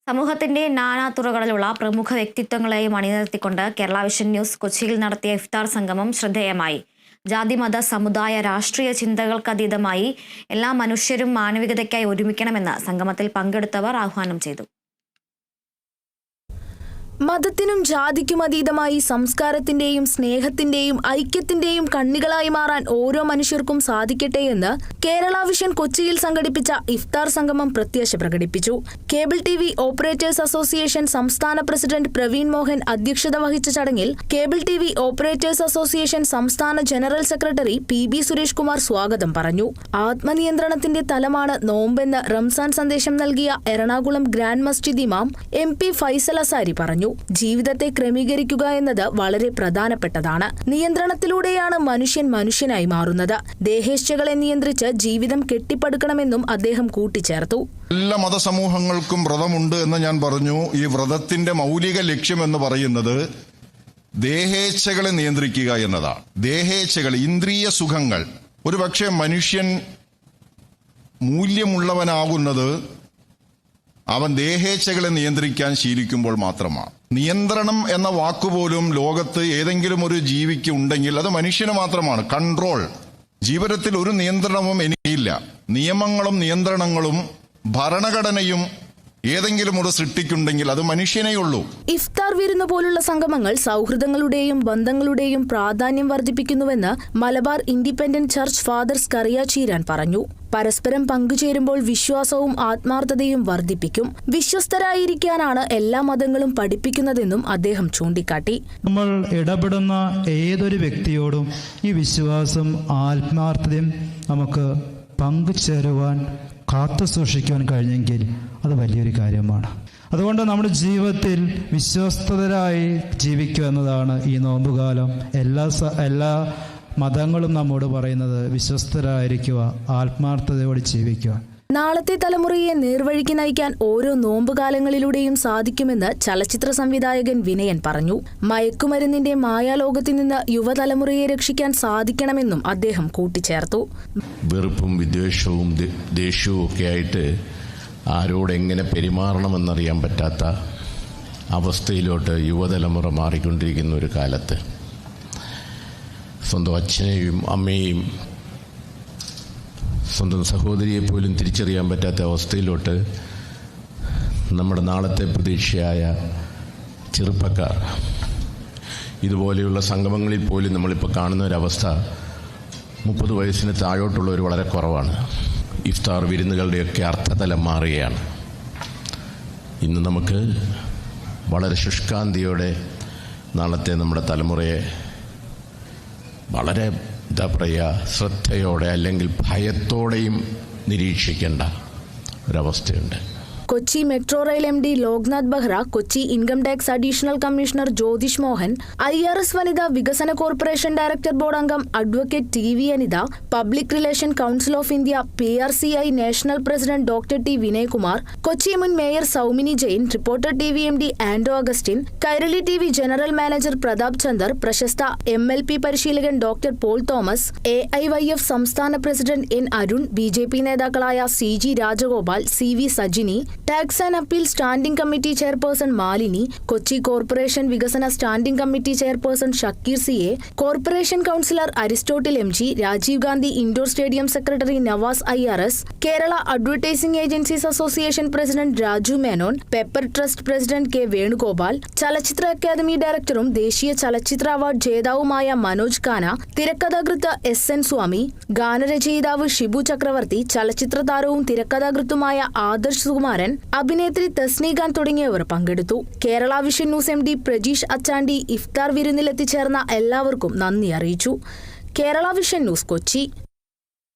സമൂഹത്തിന്റെ നാനാതുറകളിലുള്ള പ്രമുഖ വ്യക്തിത്വങ്ങളെയും അണിനിരത്തിക്കൊണ്ട് Kerala vision news കൊച്ചിയിൽ നടത്തിയ ഇഫ്താർ സംഗമം ശ്രദ്ധേയമായി. ജാതിമത സമുദായ രാഷ്ട്രീയ ചിന്തകൾക്കതീതമായി എല്ലാ മനുഷ്യരും മാനവികതയ്ക്കായി ഒരുമിക്കണമെന്ന് സംഗമത്തിൽ പങ്കെടുത്തവർ ആഹ്വാനം ചെയ്തു. മതത്തിനും ജാതിക്കും അതീതമായി സംസ്കാരത്തിന്റെയും സ്നേഹത്തിന്റെയും ഐക്യത്തിന്റെയും കണ്ണികളായി മാറാൻ ഓരോ മനുഷ്യർക്കും സാധിക്കട്ടെ എന്ന് കേരള വിഷൻ കൊച്ചിയിൽ സംഘടിപ്പിച്ച ഇഫ്താർ സംഗമം പ്രത്യാശ പ്രകടിപ്പിച്ചു. കേബിൾ TV ഓപ്പറേറ്റേഴ്സ് അസോസിയേഷൻ സംസ്ഥാന പ്രസിഡന്റ് പ്രവീൺ മോഹൻ അധ്യക്ഷത വഹിച്ച ചടങ്ങിൽ കേബിൾ TV ഓപ്പറേറ്റേഴ്സ് അസോസിയേഷൻ സംസ്ഥാന general secretary PB Suresh Kumar സ്വാഗതം പറഞ്ഞു. ആത്മനിയന്ത്രണത്തിന്റെ തലമാണ് നോമ്പെന്ന് റംസാൻ സന്ദേശം നൽകിയ എറണാകുളം ഗ്രാൻഡ് മസ്ജിദ് ഇമാം MP ഫൈസൽ അസാരി പറഞ്ഞു. ജീവിതത്തെ ക്രമീകരിക്കുക എന്നത് വളരെ പ്രധാനപ്പെട്ടതാണ്. നിയന്ത്രണത്തിലൂടെയാണ് മനുഷ്യൻ മനുഷ്യനായി മാറുന്നത്. ദേഹേച്ഛകളെ നിയന്ത്രിച്ച് ജീവിതം കെട്ടിപ്പടുക്കണമെന്നും അദ്ദേഹം കൂട്ടിച്ചേർത്തു. എല്ലാ മതസമൂഹങ്ങൾക്കും വ്രതമുണ്ട് എന്ന് ഞാൻ പറഞ്ഞു. ഈ വ്രതത്തിന്റെ മൗലിക ലക്ഷ്യം എന്ന് പറയുന്നത് ദേഹേച്ഛകളെ നിയന്ത്രിക്കുക എന്നതാണ്. ദേഹേച്ഛകൾ, ഇന്ദ്രിയ സുഖങ്ങൾ. ഒരുപക്ഷെ മനുഷ്യൻ മൂല്യമുള്ളവനാകുന്നത് അവൻ ദേഹേച്ഛകളെ നിയന്ത്രിക്കാൻ ശീലിക്കുമ്പോൾ മാത്രമാണ്. നിയന്ത്രണം എന്ന വാക്കുപോലും ലോകത്ത് ഏതെങ്കിലും ഒരു ജീവിക്ക് ഉണ്ടെങ്കിൽ അത് മനുഷ്യന് മാത്രമാണ്. കൺട്രോൾ. ജീവിതത്തിൽ ഒരു നിയന്ത്രണവും എനിക്കില്ല. നിയമങ്ങളും നിയന്ത്രണങ്ങളും ഭരണഘടനയും ഏതെങ്കിലും ഒരു സൃഷ്ടിക്കുണ്ടെങ്കിൽ അത് മനുഷ്യനെയുള്ളൂ. ഇഫ്താർ വിരുന്ന് പോലുള്ള സംഗമങ്ങൾ സൗഹൃദങ്ങളുടെയും ബന്ധങ്ങളുടെയും പ്രാധാന്യം വർദ്ധിപ്പിക്കുന്നുവെന്ന് Malabar independent church father Scaria Cheeran പറഞ്ഞു. പരസ്പരം പങ്കുചേരുമ്പോൾ വിശ്വാസവും ആത്മാർത്ഥതയും വർദ്ധിപ്പിക്കും. വിശ്വസ്തരായിരിക്കാനാണ് എല്ലാ മതങ്ങളും പഠിപ്പിക്കുന്നതെന്നും അദ്ദേഹം ചൂണ്ടിക്കാട്ടി. നമ്മൾ ഇടപെടുന്ന ഏതൊരു വ്യക്തിയോടും ഈ വിശ്വാസം ആത്മാർത്ഥതയും നമുക്ക് പങ്കുചേരുവാൻ കാത്തു സൂക്ഷിക്കുവാൻ കഴിഞ്ഞെങ്കിൽ അത് വലിയൊരു കാര്യമാണ്. അതുകൊണ്ട് നമ്മുടെ ജീവിതത്തിൽ വിശ്വസ്തരായി ജീവിക്കുക എന്നതാണ് ഈ നോമ്പുകാലം. എല്ലാ മതങ്ങളും നമ്മോട് പറയുന്നത് വിശ്വസ്തരായിരിക്കുക, ആത്മാർത്ഥതയോടെ ജീവിക്കുക. നാളത്തെ തലമുറയെ നേർവഴിക്ക് നയിക്കാൻ ഓരോ നോമ്പുകാലങ്ങളിലൂടെയും സാധിക്കുമെന്ന് ചലച്ചിത്ര സംവിധായകൻ വിനയൻ പറഞ്ഞു. മയക്കുമരുന്നിന്റെ മായാലോകത്തിൽ നിന്ന് യുവതലമുറയെ രക്ഷിക്കാൻ സാധിക്കണമെന്നും അദ്ദേഹം കൂട്ടിച്ചേർത്തു. വെറുപ്പും വിദ്വേഷവും ദേഷ്യവും ഒക്കെ ആയിട്ട് ആരോടെങ്ങനെ പെരുമാറണമെന്നറിയാൻ പറ്റാത്ത അവസ്ഥയിലോട്ട് യുവതലമുറ മാറിക്കൊണ്ടിരിക്കുന്ന ഒരു കാലത്ത് സ്വന്തം അച്ഛനെയും അമ്മയെയും സ്വന്തം സഹോദരിയെ പോലും തിരിച്ചറിയാൻ പറ്റാത്ത അവസ്ഥയിലോട്ട് നമ്മുടെ നാളത്തെ പ്രതീക്ഷയായ ചെറുപ്പക്കാർ ഇതുപോലെയുള്ള സംഗമങ്ങളിൽ പോലും നമ്മളിപ്പോൾ കാണുന്ന ഒരവസ്ഥ 30 വയസ്സിന് താഴോട്ടുള്ളവർ വളരെ കുറവാണ്. ഇഫ്താർ വിരുന്നുകളുടെയൊക്കെ അർത്ഥതലം മാറുകയാണ്. ഇന്ന് നമുക്ക് വളരെ ശുഷ്കാന്തിയോടെ നാളത്തെ നമ്മുടെ തലമുറയെ വളരെ ശ്രദ്ധയോടെ അല്ലെങ്കിൽ ഭയത്തോടെയും നിരീക്ഷിക്കേണ്ട ഒരവസ്ഥയുണ്ട്. Kochi metro rail MD Loknath Behra, Kochi income tax additional commissioner Jyothish Mohan, IRS വനിതാ വികസന കോർപ്പറേഷൻ ഡയറക്ടർ ബോർഡ് അംഗം advocate TV Anitha, public relation council of India PRCI national president doctor T Vinaykumar, Kochi മുൻ mayor Soumini Jain, reporter TV MD Anto Augustine, Kairali TV general manager Pratap Chandar, പ്രശസ്ത MLP പരിശീലകൻ ഡോക്ടർ പോൾ തോമസ്, AIYF സംസ്ഥാന president N Arun, BJP നേതാക്കളായ CG Rajagopal, CV Sajini, tax and appeal standing committee chairperson Malini, Kochi corporation വികസന standing committee chairperson Shakeer CA, corporation councillor Aristotle MG, Rajiv Gandhi indoor stadium secretary Navas IRS, Kerala advertising agencies association president Raju Menon, pepper trust president K Venugopal, ചലച്ചിത്ര academy ഡയറക്ടറും ദേശീയ ചലച്ചിത്ര award ജേതാവുമായ Manoj ഖാന, തിരക്കഥാകൃത്ത് SN സ്വാമി, ഗാനരചയിതാവ് ഷിബു ചക്രവർത്തി, ചലച്ചിത്ര താരവും തിരക്കഥാകൃത്തുമായ ആദർശ് സുകുമാരൻ, അഭിനേത്രി തസ്നീഖാൻ തുടങ്ങിയവർ പങ്കെടുത്തു. Kerala vision news MD Prajeesh Achandi ഇഫ്താർ വിരുന്നിലെത്തിച്ചേർന്ന എല്ലാവർക്കും നന്ദി അറിയിച്ചു. Kerala vision news Kochi.